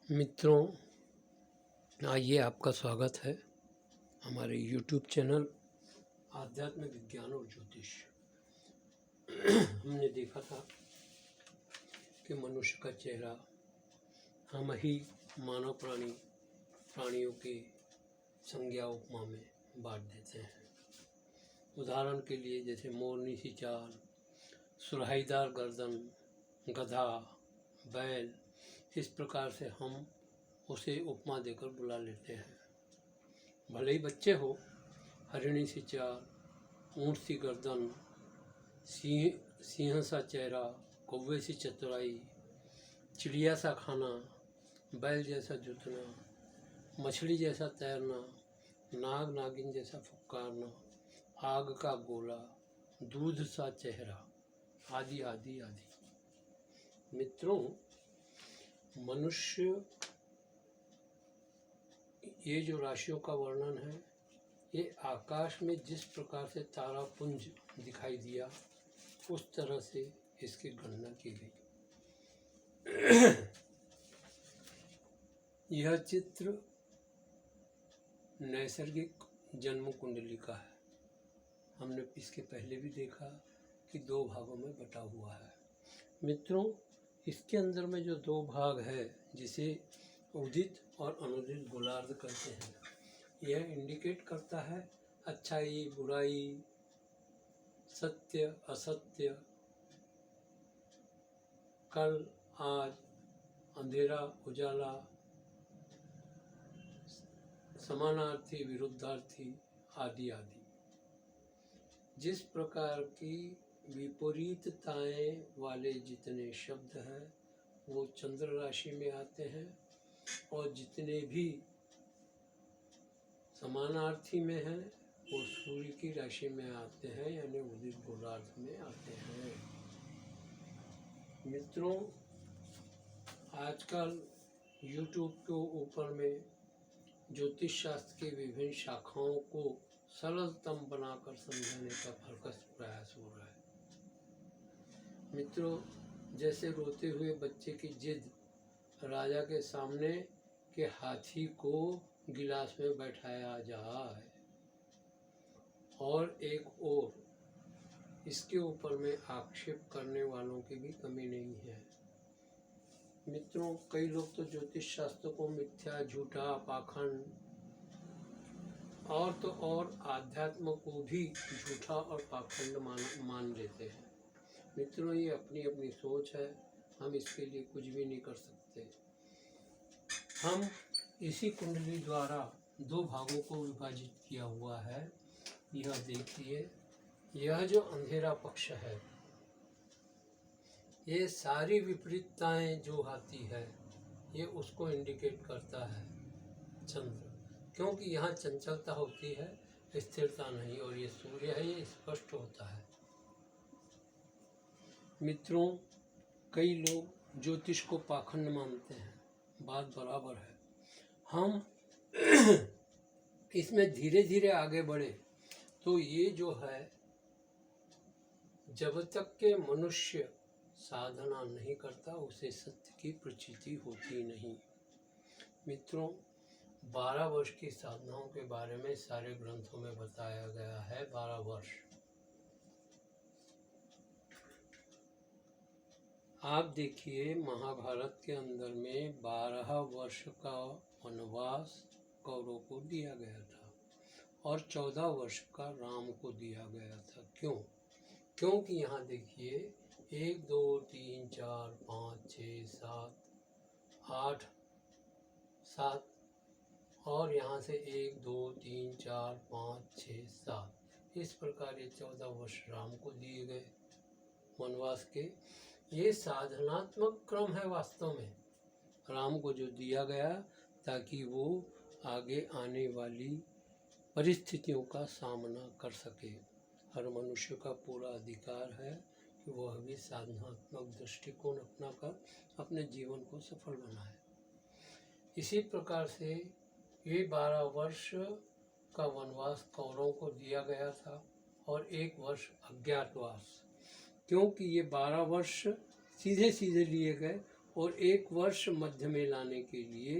मित्रों, आइए आपका स्वागत है हमारे YouTube चैनल आध्यात्म विज्ञान और ज्योतिष। हमने देखा था कि मनुष्य का चेहरा हम ही मानव प्राणियों के संज्ञा उपमा में बांट देते हैं। उदाहरण के लिए जैसे मोरनी सी चाल, सुराहीदार गर्दन, गधा, बैल, इस प्रकार से हम उसे उपमा देकर बुला लेते हैं। भले ही बच्चे हो, हरिणी सी चाल, ऊँट सी गर्दन, सिंह सा चेहरा, कौवे सी चतुराई, चिड़िया सा खाना, बैल जैसा जुतना, मछली जैसा तैरना, नाग नागिन जैसा फुफकारना, आग का गोला, दूध सा चेहरा, आदि आदि आदि। मित्रों, मनुष्य ये जो राशियों का वर्णन है, ये आकाश में जिस प्रकार से तारापुंज दिखाई दिया उस तरह से इसकी गणना की गई। यह चित्र नैसर्गिक जन्म कुंडली का है। हमने इसके पहले भी देखा कि दो भागों में बटा हुआ है। मित्रों, इसके अंदर में जो दो भाग है, जिसे उदित और अनुदित गोलार्ध कहते हैं, यह इंडिकेट करता है अच्छाई बुराई, सत्य असत्य, कल आज, अंधेरा उजाला, समानार्थी विरुद्धार्थी, आदि आदि। जिस प्रकार की विपरीतताएं वाले जितने शब्द हैं वो चंद्र राशि में आते हैं, और जितने भी समानार्थी में हैं वो सूर्य की राशि में आते हैं, यानी उदित गोलार्ध में आते हैं। मित्रों, आजकल YouTube के ऊपर में ज्योतिष शास्त्र की विभिन्न शाखाओं को सरलतम बनाकर समझाने का भरसक प्रयास हो रहा है। मित्रों, जैसे रोते हुए बच्चे की जिद राजा के सामने के हाथी को गिलास में बैठाया जाए, और एक और इसके ऊपर में आक्षेप करने वालों की भी कमी नहीं है। मित्रों, कई लोग तो ज्योतिष शास्त्र को मिथ्या, झूठा, पाखंड और तो और आध्यात्म को भी झूठा और पाखंड मान लेते हैं। मित्रों, ये अपनी अपनी सोच है, हम इसके लिए कुछ भी नहीं कर सकते। हम इसी कुंडली द्वारा दो भागों को विभाजित किया हुआ है। यह देखिए, यह जो अंधेरा पक्ष है, ये सारी विपरीतताएं जो आती है ये उसको इंडिकेट करता है चंद्र, क्योंकि यहाँ चंचलता होती है, स्थिरता नहीं, और ये सूर्य है, ये स्पष्ट होता है। मित्रों, कई लोग ज्योतिष को पाखंड मानते हैं, बात बराबर है। हम इसमें धीरे धीरे आगे बढ़े तो ये जो है, जब तक के मनुष्य साधना नहीं करता उसे सत्य की प्रचिति होती नहीं। मित्रों, 12 वर्ष की साधनाओं के बारे में सारे ग्रंथों में बताया गया है। 12 वर्ष आप देखिए, महाभारत के अंदर में 12 वर्ष का वनवास कौरवों को दिया गया था, और 14 वर्ष का राम को दिया गया था। क्यों? क्योंकि यहाँ देखिए, 1 2 3 4 5 6 7 8 7, और यहाँ से 1 2 3 4 5 6 7, इस प्रकार ये 14 वर्ष राम को दिए गए वनवास के। ये साधनात्मक क्रम है वास्तव में, राम को जो दिया गया ताकि वो आगे आने वाली परिस्थितियों का सामना कर सके। हर मनुष्य का पूरा अधिकार है कि वह भी साधनात्मक दृष्टिकोण अपनाकर अपने जीवन को सफल बनाए। इसी प्रकार से ये 12 वर्ष का वनवास कौरवों को दिया गया था, और 1 वर्ष अज्ञातवास, क्योंकि ये 12 वर्ष सीधे सीधे लिए गए और 1 वर्ष मध्य में लाने के लिए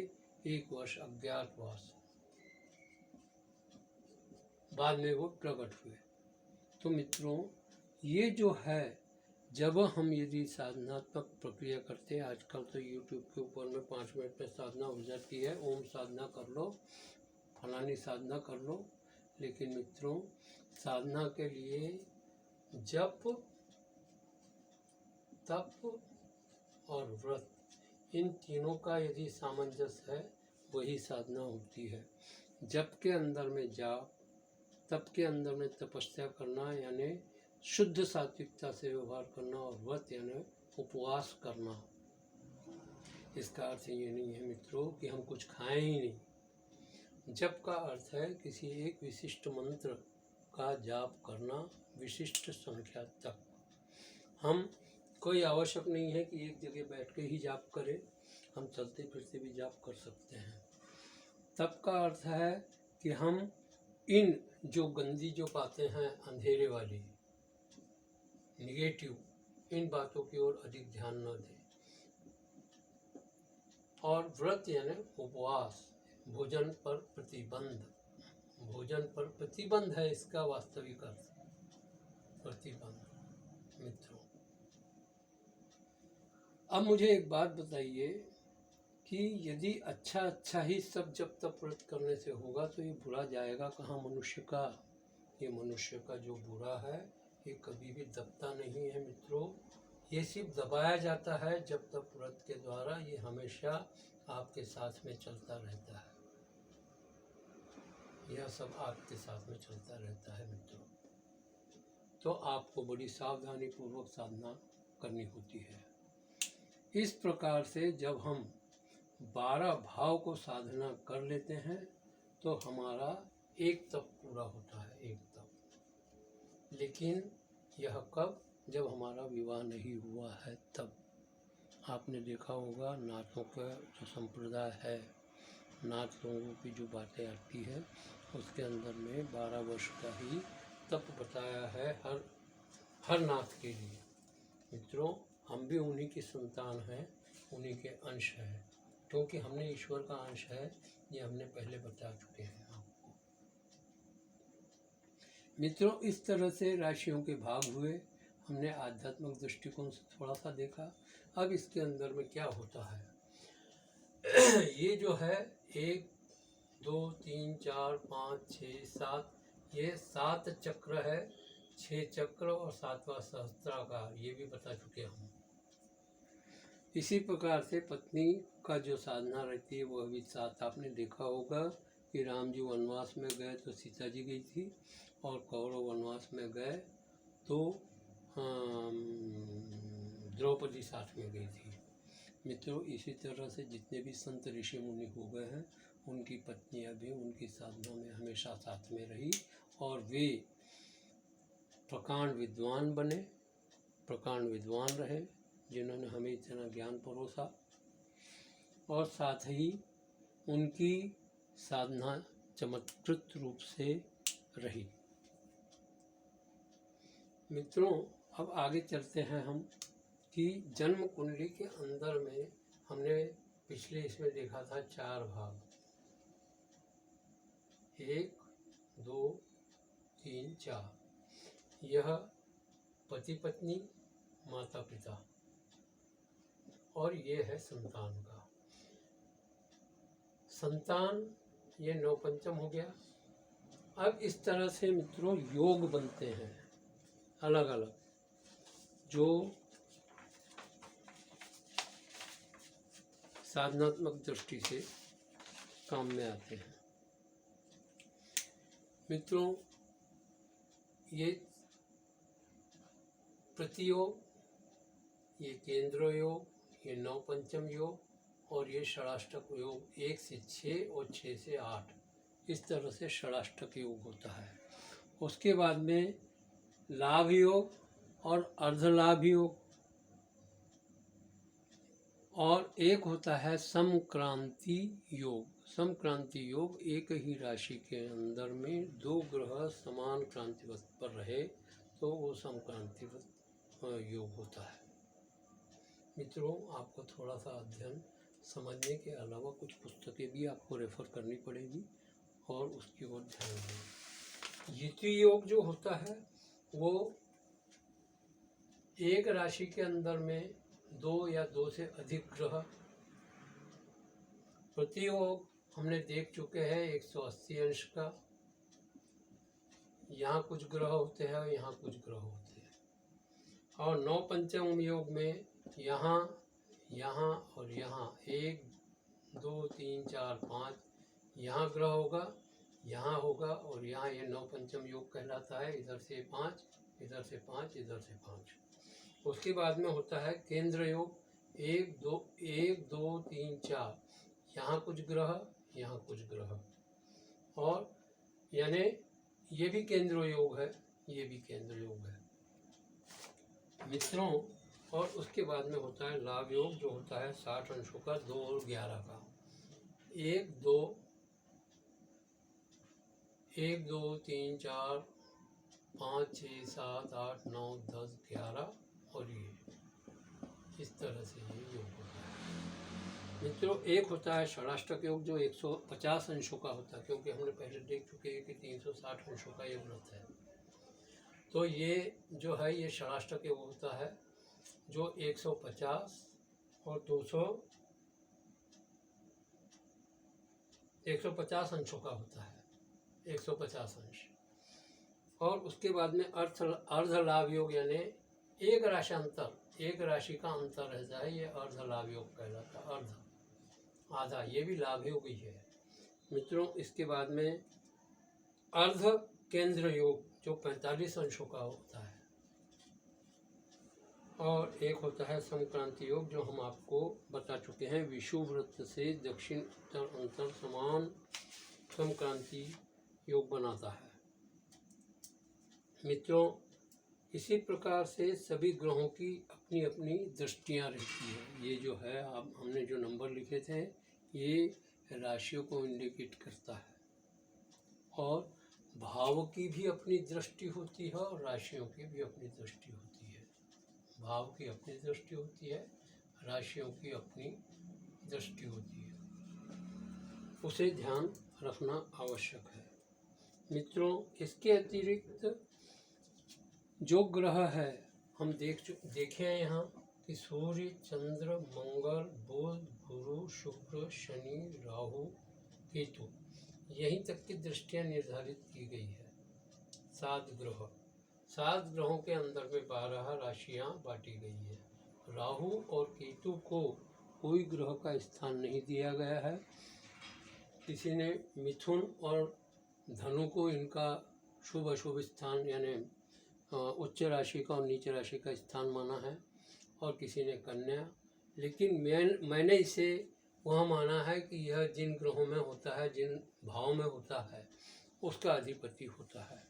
1 वर्ष अज्ञातवास, बाद में वो प्रकट हुए। तो मित्रों, ये जो है, जब हम यदि साधनात्मक प्रक्रिया करते हैं, आजकल तो यूट्यूब के ऊपर में 5 मिनट में साधना हो जाती है, ओम साधना कर लो, फलानी साधना कर लो। लेकिन मित्रों, साधना के लिए जप, तप और व्रत, इन तीनों का यदि सामंजस्य है, वही साधना होती है। जप के अंदर में जाप, तप के अंदर में तपस्या करना यानी शुद्ध सात्विकता से व्यवहार करना, और व्रत यानी उपवास करना। इसका अर्थ ये नहीं है मित्रों कि हम कुछ खाएं ही नहीं। जप का अर्थ है किसी एक विशिष्ट मंत्र का जाप करना, विशिष्ट संख्या तक। हम कोई आवश्यक नहीं है कि एक जगह बैठ के ही जाप करें, हम चलते फिरते भी जाप कर सकते हैं। तप का अर्थ है कि हम इन जो गंदी जो बातें हैं, अंधेरे वाली, निगेटिव, इन बातों की ओर अधिक ध्यान न दें। और व्रत यानी उपवास, भोजन पर प्रतिबंध। भोजन पर प्रतिबंध है इसका वास्तविक अर्थ, प्रतिबंध। मित्रों, अब मुझे एक बात बताइए कि यदि अच्छा ही सब जब तक व्रत करने से होगा तो ये बुरा जाएगा कहाँ मनुष्य का? ये मनुष्य का जो बुरा है, ये कभी भी दबता नहीं है मित्रों। ये सिर्फ दबाया जाता है जब तक व्रत के द्वारा, ये हमेशा आपके साथ में चलता रहता है। यह सब आपके साथ में चलता रहता है मित्रों। तो आपको बड़ी सावधानी पूर्वक साधना करनी होती है। इस प्रकार से जब हम 12 भाव को साधना कर लेते हैं तो हमारा एक तप पूरा होता है, एक तप। लेकिन यह कब? जब हमारा विवाह नहीं हुआ है तब। आपने देखा होगा नाथों का जो संप्रदाय है, नाथ लोगों की जो बातें आती है, उसके अंदर में 12 वर्ष का ही तप बताया है हर नाथ के लिए। मित्रों, हम भी उन्हीं की संतान हैं, उन्हीं के अंश हैं, क्योंकि हमने ईश्वर का अंश है, ये हमने पहले बता चुके हैं आपको। मित्रों, इस तरह से राशियों के भाग हुए। हमने आध्यात्मिक दृष्टिकोण से थोड़ा सा देखा। अब इसके अंदर में क्या होता है, ये जो है 1 2 3 4 5 6 7, ये 7 चक्र है, 6 चक्र और 7वां सहस्त्राकार, ये भी बता चुके हम। इसी प्रकार से पत्नी का जो साधना रहती है वह भी 7। आपने देखा होगा कि राम जी वनवास में गए तो सीता जी गई थी, और कौरव वनवास में गए तो द्रौपदी साथ में गई थी। मित्रों, इसी तरह से जितने भी संत ऋषि मुनि हो गए हैं, उनकी पत्नियां भी उनकी साधना में हमेशा साथ में रही, और वे प्रकांड विद्वान बने, प्रकांड विद्वान रहे, जिन्होंने हमें इतना ज्ञान परोसा, और साथ ही उनकी साधना चमत्कृत रूप से रही। मित्रों, अब आगे चलते हैं हम कि जन्म कुंडली के अंदर में हमने पिछले इसमें देखा था 4 भाग, 1 2 3 4। यह पति पत्नी, माता पिता, और ये है संतान का। संतान ये 9 पंचम हो गया। अब इस तरह से मित्रों योग बनते हैं अलग अलग, जो साधनात्मक दृष्टि से काम में आते हैं। मित्रों, ये प्रतियोग, ये केंद्र योग, ये 9 पंचम योग, और ये षडाष्टक योग 1 से 6 और 6 से 8, इस तरह से षडाष्टक योग होता है। उसके बाद में लाभ योग और अर्धलाभ योग, और एक होता है समक्रांति योग। समक्रांति योग, एक ही राशि के अंदर में 2 ग्रह समान क्रांतिवत पर रहे तो वो समक्रांतिवत योग होता है। मित्रों, आपको थोड़ा सा अध्ययन समझने के अलावा कुछ पुस्तकें भी आपको रेफर करनी पड़ेगी और उसकी ओर ध्यान दें। युति योग जो होता है वो एक राशि के अंदर में 2 या 2 से अधिक ग्रह, प्रति योग हमने देख चुके हैं 180 अंश का। यहाँ कुछ ग्रह होते हैं और यहाँ कुछ ग्रह होते हैं। और 9 पंचम योग में यहाँ यहाँ और यहाँ 1 2 3 4 5 यहाँ ग्रह होगा, यहाँ होगा और यहाँ ये 9 पंचम योग कहलाता है। इधर से 5, इधर से 5, इधर से 5। उसके बाद में होता है केंद्र योग 1 2 3 4। यहाँ कुछ ग्रह, यहाँ कुछ ग्रह, और यानी ये भी केंद्र योग है, ये भी केंद्र योग है मित्रों। और उसके बाद में होता है लाभ योग जो होता है 60 अंशों का, 2 और 11 का। 1 2 3 4 5 6 7 8 9 10 11 और ये इस तरह से ये योग होता है मित्रों। एक होता है षडाष्टक योग जो 150 अंशों का होता है, क्योंकि हमने पहले देख चुके हैं कि 360 अंशों का योग व्रत है। तो ये जो है ये षडाष्टक योग होता है जो 150 और 200 150 अंशों का होता है, 150 अंश। और उसके बाद में अर्ध लाभ योग यानी एक राशि अंतर, एक राशि का अंतर रहता है, ये अर्ध लाभ योग कहलाता है। अर्ध आधा, ये भी लाभ योग ही है मित्रों। इसके बाद में अर्ध केंद्र योग जो 45 अंशों का होता है। और एक होता है संक्रांति योग जो हम आपको बता चुके हैं, विषुव वृत्त से दक्षिण उत्तर अंतर समान संक्रांति योग बनाता है मित्रों। इसी प्रकार से सभी ग्रहों की अपनी अपनी दृष्टियां रहती है। ये जो है आप हमने जो नंबर लिखे थे ये राशियों को इंडिकेट करता है, और भाव की भी अपनी दृष्टि होती है और राशियों की भी अपनी दृष्टि होती है। भाव की अपनी दृष्टि होती है, राशियों की अपनी दृष्टि होती है, उसे ध्यान रखना आवश्यक है मित्रों। इसके अतिरिक्त जो ग्रह है हम देखे हैं यहाँ कि सूर्य, चंद्र, मंगल, बुध, गुरु, शुक्र, शनि, राहु, केतु, यहीं तक की दृष्टियाँ निर्धारित की गई है। 7 ग्रह, 7 ग्रहों के अंदर में 12 राशियाँ बांटी गई है। राहु और केतु को कोई ग्रह का स्थान नहीं दिया गया है। किसी ने मिथुन और धनु को इनका शुभ अशुभ स्थान यानी उच्च राशि का और नीच राशि का स्थान माना है, और किसी ने कन्या। लेकिन मैंने इसे वह माना है कि यह जिन ग्रहों में होता है, जिन भाव में होता है, उसका अधिपति होता है,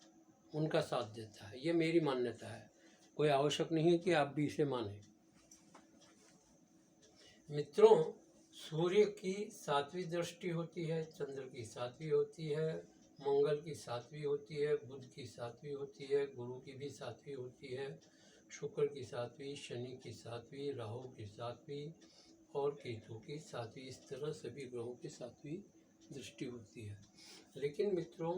उनका साथ देता है। ये मेरी मान्यता है, कोई आवश्यक नहीं है कि आप भी इसे मानें मित्रों। सूर्य की 7वीं दृष्टि होती है, चंद्र की 7वीं होती है, मंगल की 7वीं होती है, बुध की 7वीं होती है, गुरु की भी 7वीं होती है, शुक्र की 7वीं, शनि की 7वीं, राहु की 7वीं और केतु की 7वीं। इस तरह सभी ग्रहों की 7वीं दृष्टि होती है। लेकिन मित्रों,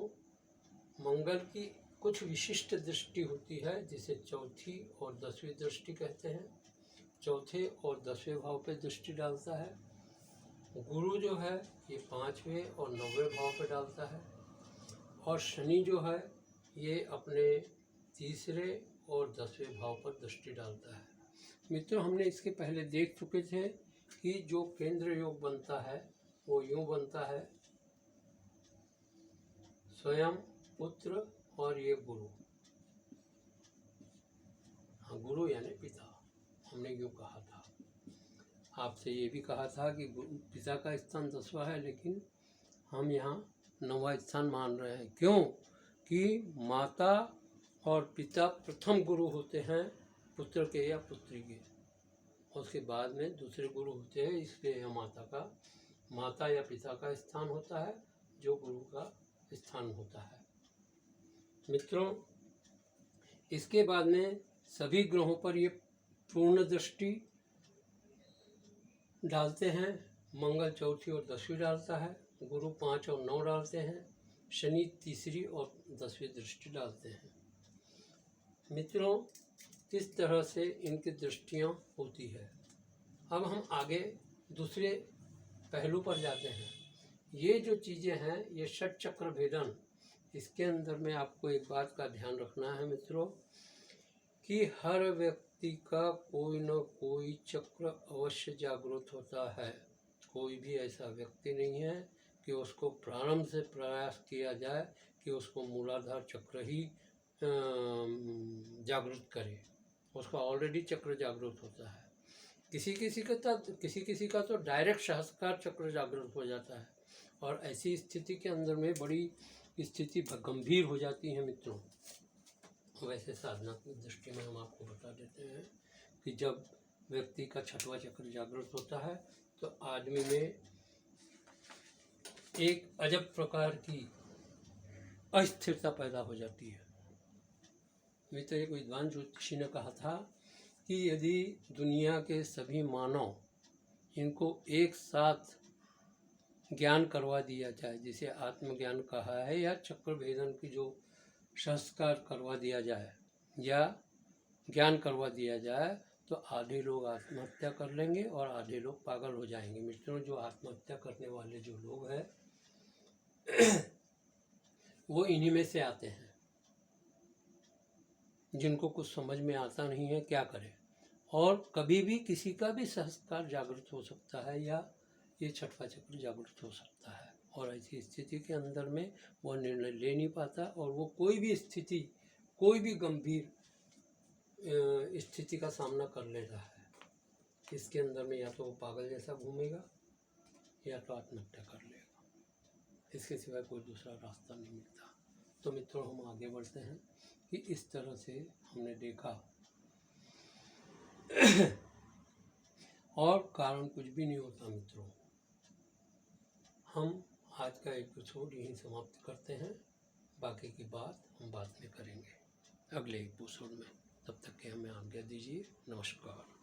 मंगल की कुछ विशिष्ट दृष्टि होती है जिसे चौथी और 10वीं दृष्टि कहते हैं। चौथे और 10वें भाव पे दृष्टि डालता है। गुरु जो है ये 5वें और 9वें भाव पे डालता है, और शनि जो है ये अपने 3रे और 10वें भाव पर दृष्टि डालता है मित्रों। हमने इसके पहले देख चुके थे कि जो केंद्र योग बनता है वो यूँ बनता है, स्वयं, पुत्र और ये गुरु। हाँ, गुरु यानी पिता, हमने यूँ कहा था। आपसे ये भी कहा था कि पिता का स्थान 10वां है, लेकिन हम यहाँ 9वां स्थान मान रहे हैं। क्यों? कि माता और पिता प्रथम गुरु होते हैं पुत्र के या पुत्री के, और उसके बाद में दूसरे गुरु होते हैं। इसलिए यह माता या पिता का स्थान होता है जो गुरु का स्थान होता है मित्रों। इसके बाद में सभी ग्रहों पर ये पूर्ण दृष्टि डालते हैं, मंगल चौथी और 10वीं डालता है, गुरु 5 और 9 डालते हैं, शनि तीसरी और 10वीं दृष्टि डालते हैं। मित्रों, किस तरह से इनकी दृष्टियाँ होती है। अब हम आगे दूसरे पहलू पर जाते हैं। ये जो चीज़ें हैं, ये षट चक्र भेदन, इसके अंदर में आपको एक बात का ध्यान रखना है मित्रों, कि हर व्यक्ति का कोई न कोई चक्र अवश्य जागृत होता है। कोई भी ऐसा व्यक्ति नहीं है कि उसको प्रारंभ से प्रयास किया जाए कि उसको मूलाधार चक्र ही जागृत करे। उसका ऑलरेडी चक्र जागृत होता है। किसी किसी का तो डायरेक्ट सहस्त्रार चक्र जागृत हो जाता है, और ऐसी स्थिति के अंदर में बड़ी स्थिति गंभीर हो जाती है मित्रों। वैसे साधना की दृष्टि में हम आपको बता देते हैं कि जब व्यक्ति का छठवां चक्र जागृत होता है तो आदमी में एक अजब प्रकार की अस्थिरता पैदा हो जाती है। मित्र, एक विद्वान ज्योतिषी ने कहा था कि यदि दुनिया के सभी मानव इनको एक साथ ज्ञान करवा दिया जाए, जिसे आत्मज्ञान कहा है, या चक्र भेदन की जो संस्कार करवा दिया जाए या ज्ञान करवा दिया जाए, तो आधे लोग आत्महत्या कर लेंगे और आधे लोग पागल हो जाएंगे। मित्रों, जो आत्महत्या करने वाले जो लोग हैं वो इन्हीं में से आते हैं, जिनको कुछ समझ में आता नहीं है क्या करें। और कभी भी किसी का भी संस्कार जागृत हो सकता है या ये छठवां चक्र जागृत हो सकता है, और ऐसी स्थिति के अंदर में वो निर्णय ले नहीं पाता, और वो कोई भी स्थिति, कोई भी गंभीर स्थिति का सामना कर लेता है। इसके अंदर में या तो वो पागल जैसा घूमेगा या तो आत्महत्या कर लेगा। इसके सिवाय कोई दूसरा रास्ता नहीं मिलता। तो मित्रों, हम आगे बढ़ते हैं कि इस तरह से हमने देखा और कारण कुछ भी नहीं होता मित्रों। हम आज का एपिसोड यहीं समाप्त करते हैं, बाकी की बात हम बाद में करेंगे अगले एपिसोड में। तब तक के हमें आज्ञा दीजिए। नमस्कार।